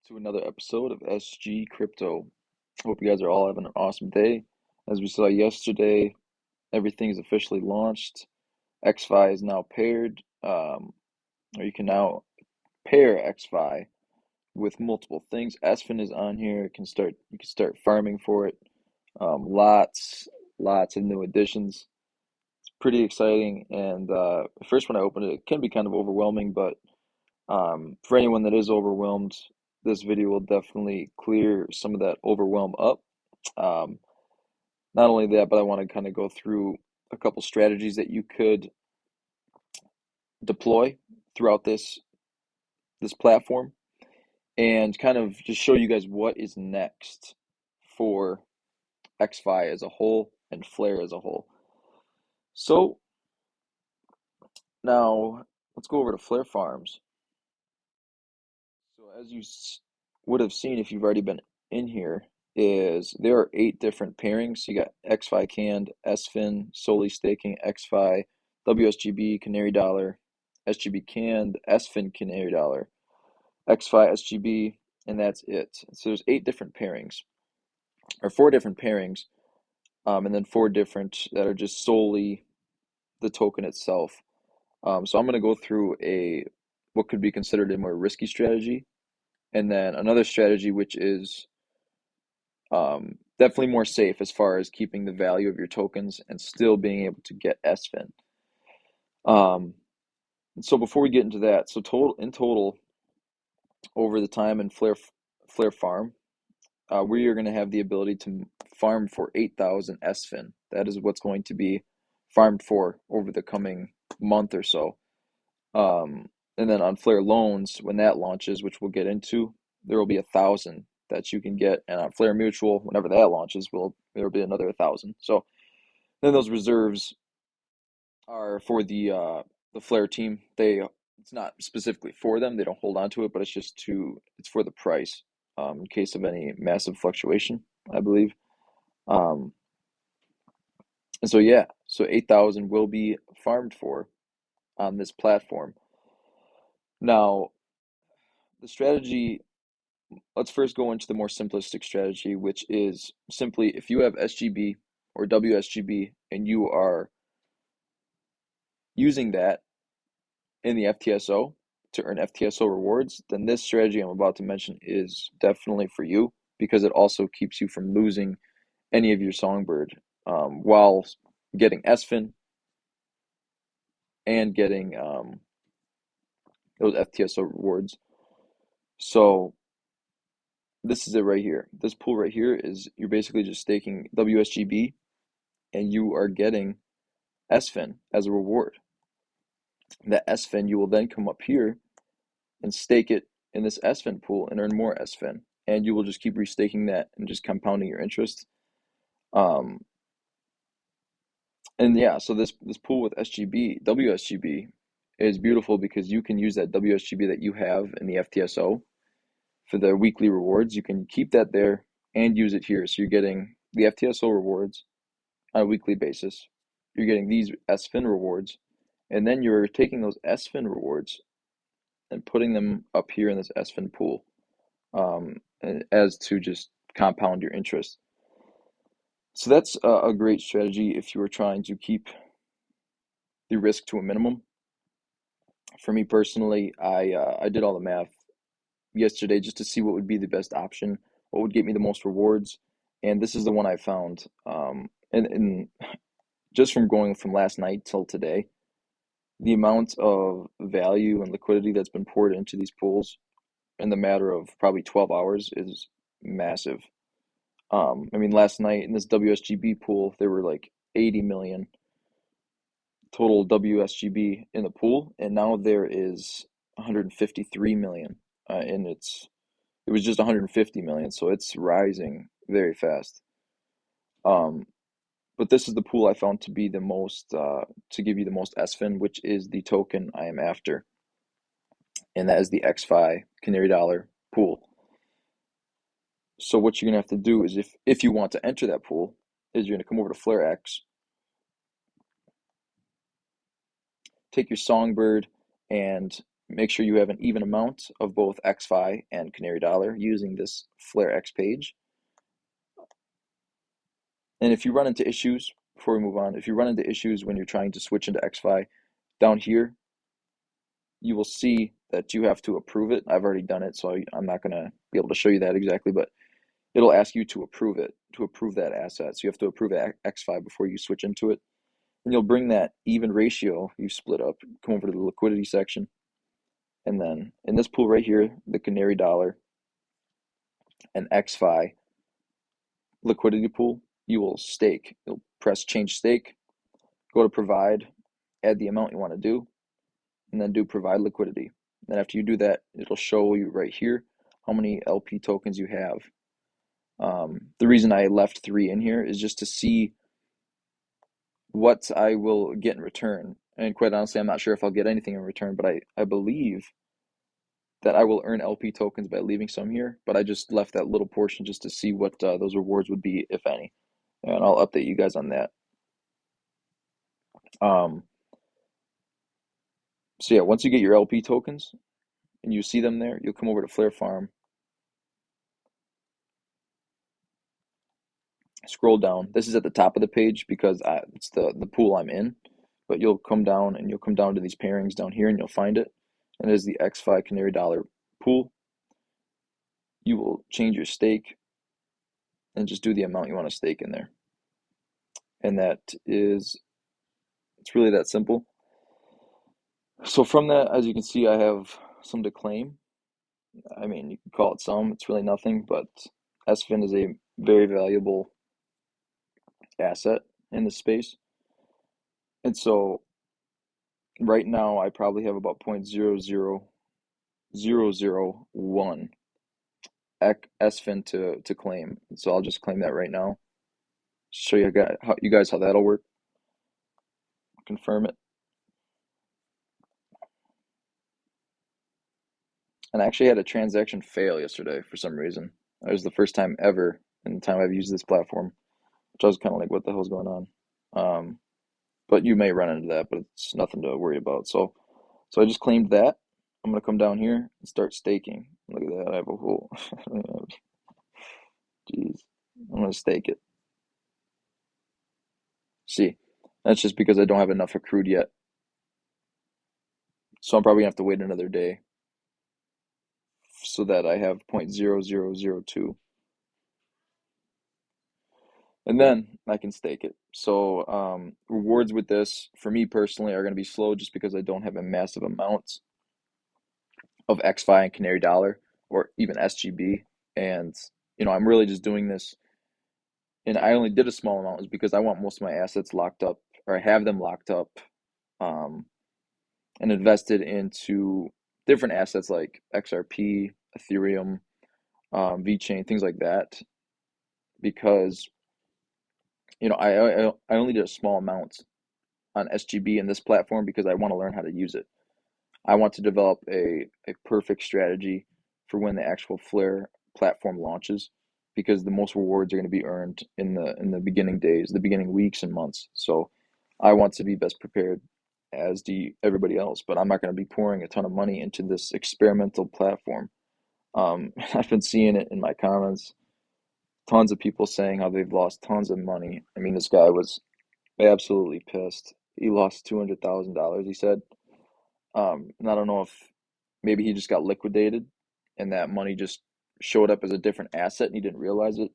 to another episode of SG Crypto. Hope you guys are all having an awesome day. As we saw yesterday, everything is officially launched. ExFi is now paired, or you can now pair ExFi with multiple things. SFIN is on here. You can start farming for it. Lots of new additions. It's pretty exciting. And first, when I opened it, it can be kind of overwhelming, but for anyone that is overwhelmed, this video will definitely clear some of that overwhelm up. Um, Not only that, but I want to kind of go through a couple strategies that you could deploy throughout this platform and kind of just show you guys what is next for ExFi as a whole and Flare as a whole. So now let's go over to Flare Farms. So as you would have seen if you've already been in here, is there are 8 different pairings. You got ExFi canned, SFIN, solely staking, ExFi, WSGB, Canary Dollar, SGB canned, SFIN Canary Dollar, ExFi, SGB, and that's it. So there's 8 different pairings, or 4 different pairings, and then 4 different that are just solely the token itself. So I'm going to go through what could be considered a more risky strategy, and then another strategy which is definitely more safe as far as keeping the value of your tokens and still being able to get SFIN. So before we get into that, so in total over the time in Flare Farm, we are going to have the ability to farm for 8,000 SFIN. That is what's going to be farmed for over the coming month or so. And then on Flare Loans, when that launches, which we'll get into, there will be 1,000 that you can get, and on Flare Mutual, whenever that launches, there will be another 1,000. So then those reserves are for the Flare team. It's not specifically for them; they don't hold on to it, but it's for the price, in case of any massive fluctuation, I believe. Um, and so yeah, so 8,000 will be farmed for on this platform. Now, the strategy. Let's first go into the more simplistic strategy, which is simply if you have SGB or WSGB and you are using that in the FTSO to earn FTSO rewards, then this strategy I'm about to mention is definitely for you because it also keeps you from losing any of your songbird while getting SFIN and getting those FTSO rewards. So this is it right here. This pool right here is you're basically just staking WSGB and you are getting SFIN as a reward. That SFIN, you will then come up here and stake it in this SFIN pool and earn more SFIN. And you will just keep restaking that and just compounding your interest. Um, and yeah, so this pool with SGB, WSGB, is beautiful because you can use that WSGB that you have in the FTSO for the weekly rewards. You can keep that there and use it here. So you're getting the FTSO rewards on a weekly basis. You're getting these SFIN rewards, and then you're taking those SFIN rewards and putting them up here in this SFIN pool as to just compound your interest. So that's a great strategy if you are trying to keep the risk to a minimum. For me personally, I did all the math yesterday just to see what would be the best option, what would get me the most rewards, and this is the one I found. And just from going from last night till today, the amount of value and liquidity that's been poured into these pools in the matter of probably 12 hours is massive. I mean, last night in this WSGB pool, there were like 80 million total WSGB in the pool, and now there is 153 million. And it was just 150 million, so it's rising very fast. Um, but this is the pool I found to be the most to give you the most SFIN, which is the token I am after, and that is the ExFi Canary Dollar pool. So what you're gonna have to do is if you want to enter that pool, is you're gonna come over to FlareX, take your songbird, and make sure you have an even amount of both ExFi and Canary Dollar using this FlareX page. And if you run into issues, before we move on, if you run into issues when you're trying to switch into ExFi, down here, you will see that you have to approve it. I've already done it, so I'm not going to be able to show you that exactly, but it'll ask you to approve it, to approve that asset. So you have to approve ExFi before you switch into it. And you'll bring that even ratio you split up, come over to the liquidity section, and then in this pool right here, the Canary Dollar and ExFi liquidity pool, you will stake. You'll press change stake, go to provide, add the amount you want to do, and then do provide liquidity. Then after you do that, it'll show you right here how many LP tokens you have. The reason I left 3 in here is just to see what I will get in return. And quite honestly, I'm not sure if I'll get anything in return, but I believe that I will earn LP tokens by leaving some here, but I just left that little portion just to see what those rewards would be, if any. And I'll update you guys on that. So yeah, once you get your LP tokens and you see them there, you'll come over to Flare Farm, scroll down. This is at the top of the page because it's the pool I'm in, but you'll come down and you'll come down to these pairings down here and you'll find it. And there's the ExFi Canary Dollar pool. You will change your stake and just do the amount you want to stake in there. And it's really that simple. So from that, as you can see, I have some to claim. I mean, you can call it some, it's really nothing, but SFIN is a very valuable asset in this space. And so right now I probably have about 0.00001 SFIN to claim. So I'll just claim that right now. Show you guys how that'll work. Confirm it. And I actually had a transaction fail yesterday for some reason. It was the first time ever in the time I've used this platform, which I was kind of like, what the hell's going on? But you may run into that, but it's nothing to worry about. So I just claimed that. I'm gonna come down here and start staking. Look at that, I have a whole, jeez. I'm gonna stake it. See, that's just because I don't have enough accrued yet. So I'm probably gonna have to wait another day so that I have 0.0002. And then I can stake it. So rewards with this, for me personally, are going to be slow just because I don't have a massive amount of ExFi and Canary Dollar or even SGB. And, I'm really just doing this. And I only did a small amount is because I want most of my assets locked up, or I have them locked up um, and invested into different assets like XRP, Ethereum, VeChain, things like that. Because, I only did a small amount on SGB in this platform because I want to learn how to use it. I want to develop a perfect strategy for when the actual Flare platform launches because the most rewards are going to be earned in the beginning days, the beginning weeks and months. So I want to be best prepared as do everybody else, but I'm not going to be pouring a ton of money into this experimental platform. I've been seeing it in my comments, tons of people saying how they've lost tons of money. I mean, this guy was absolutely pissed. He lost $200,000, he said. And I don't know if maybe he just got liquidated and that money just showed up as a different asset and he didn't realize it.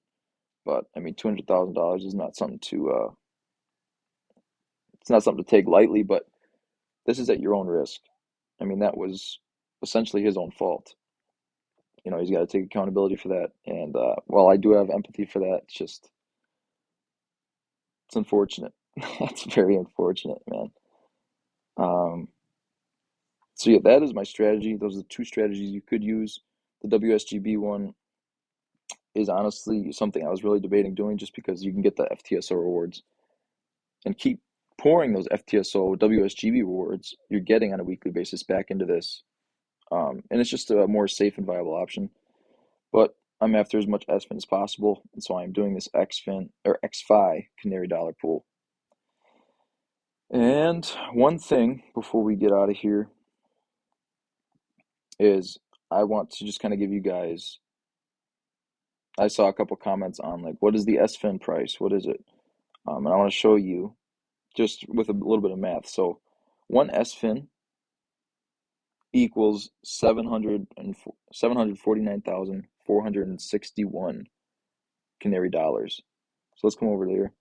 But I mean, $200,000 is not something to it's not something to take lightly, but this is at your own risk. I mean, that was essentially his own fault. He's got to take accountability for that. And while I do have empathy for that, it's unfortunate. It's very unfortunate, man. Um, so yeah, that is my strategy. Those are the two strategies you could use. The WSGB one is honestly something I was really debating doing just because you can get the FTSO rewards and keep pouring those FTSO WSGB rewards you're getting on a weekly basis back into this. And it's just a more safe and viable option. But I'm after as much SFIN as possible, and so I'm doing this XFIN or XFI Canary Dollar pool. And one thing before we get out of here, is I want to just kind of give you guys, I saw a couple comments on like, what is the SFIN price? What is it? And I want to show you just with a little bit of math. So one SFIN equals 749,461 Canary dollars. So let's come over there.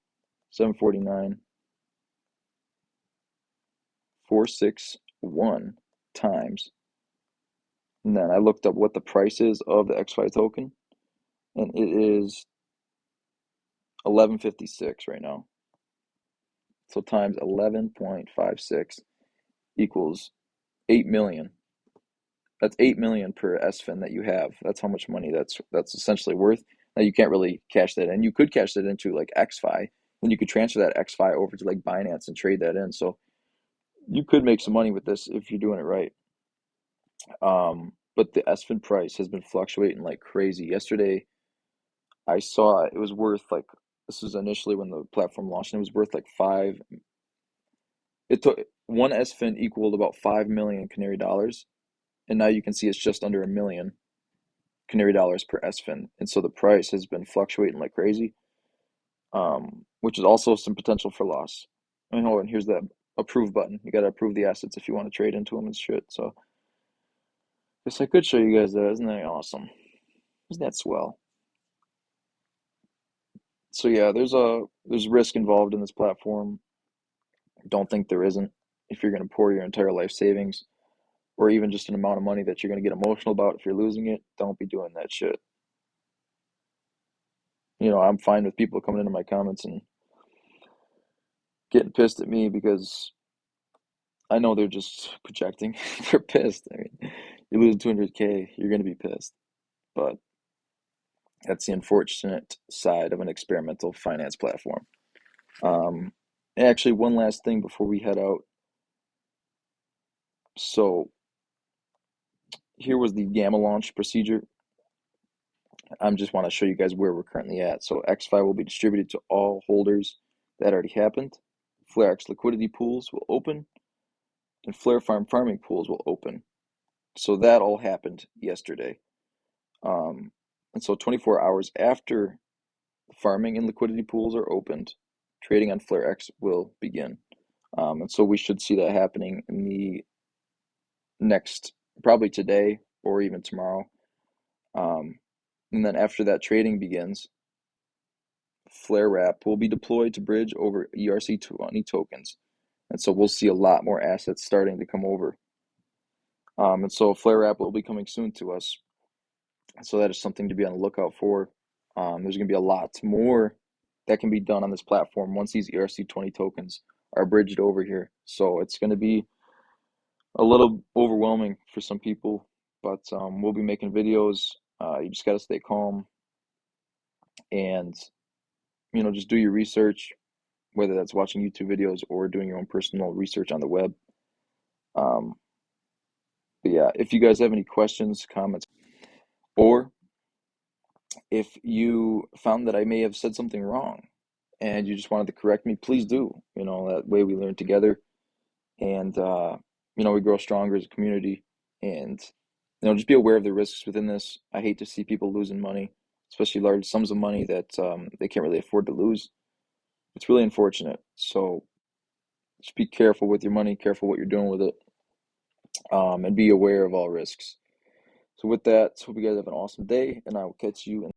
749,461 times. And then I looked up what the price is of the ExFi token, and it is 11.56 right now. So times 11.56 equals 8 million. That's 8 million per SFIN that you have. That's how much money that's essentially worth. Now you can't really cash that in. You could cash that into like ExFi, then you could transfer that ExFi over to like Binance and trade that in. So you could make some money with this if you're doing it right. But the SFIN price has been fluctuating like crazy. Yesterday, I saw it was worth like, this was initially when the platform launched, and it was worth like it took one SFIN equaled about 5 million Canary dollars, and now you can see it's just under a million Canary dollars per SFIN, and so the price has been fluctuating like crazy, which is also some potential for loss. And here's the approve button. You got to approve the assets if you want to trade into them and shit. So guess I could show you guys that. Isn't that awesome? Isn't that swell? So yeah, there's risk involved in this platform. Don't think there isn't. If you're going to pour your entire life savings, or even just an amount of money that you're going to get emotional about if you're losing it, don't be doing that shit. I'm fine with people coming into my comments and getting pissed at me because I know they're just projecting. They're pissed. I mean, you lose 200K, you're going to be pissed. But that's the unfortunate side of an experimental finance platform. Actually, one last thing before we head out. So here was the gamma launch procedure. I just want to show you guys where we're currently at. So ExFi will be distributed to all holders. That already happened. FlareX liquidity pools will open, and farming pools will open. So that all happened yesterday. And so 24 hours after the farming and liquidity pools are opened, trading on FlareX will begin. And so we should see that happening in the next, probably today or even tomorrow. And then after that trading begins, flarewrap will be deployed to bridge over ERC20 tokens. And so we'll see a lot more assets starting to come over. And so flarewrap will be coming soon to us. So that is something to be on the lookout for. There's going to be a lot more that can be done on this platform once these ERC20 tokens are bridged over here. So it's going to be a little overwhelming for some people, but we'll be making videos. You just got to stay calm and just do your research, whether that's watching YouTube videos or doing your own personal research on the web. But yeah, if you guys have any questions, comments, or if you found that I may have said something wrong and you just wanted to correct me, please do. That way we learn together, and we grow stronger as a community. And just be aware of the risks within this. I hate to see people losing money, especially large sums of money that they can't really afford to lose. It's really unfortunate. So just be careful with your money, careful what you're doing with it, and be aware of all risks. So with that, hope you guys have an awesome day, and I will catch you in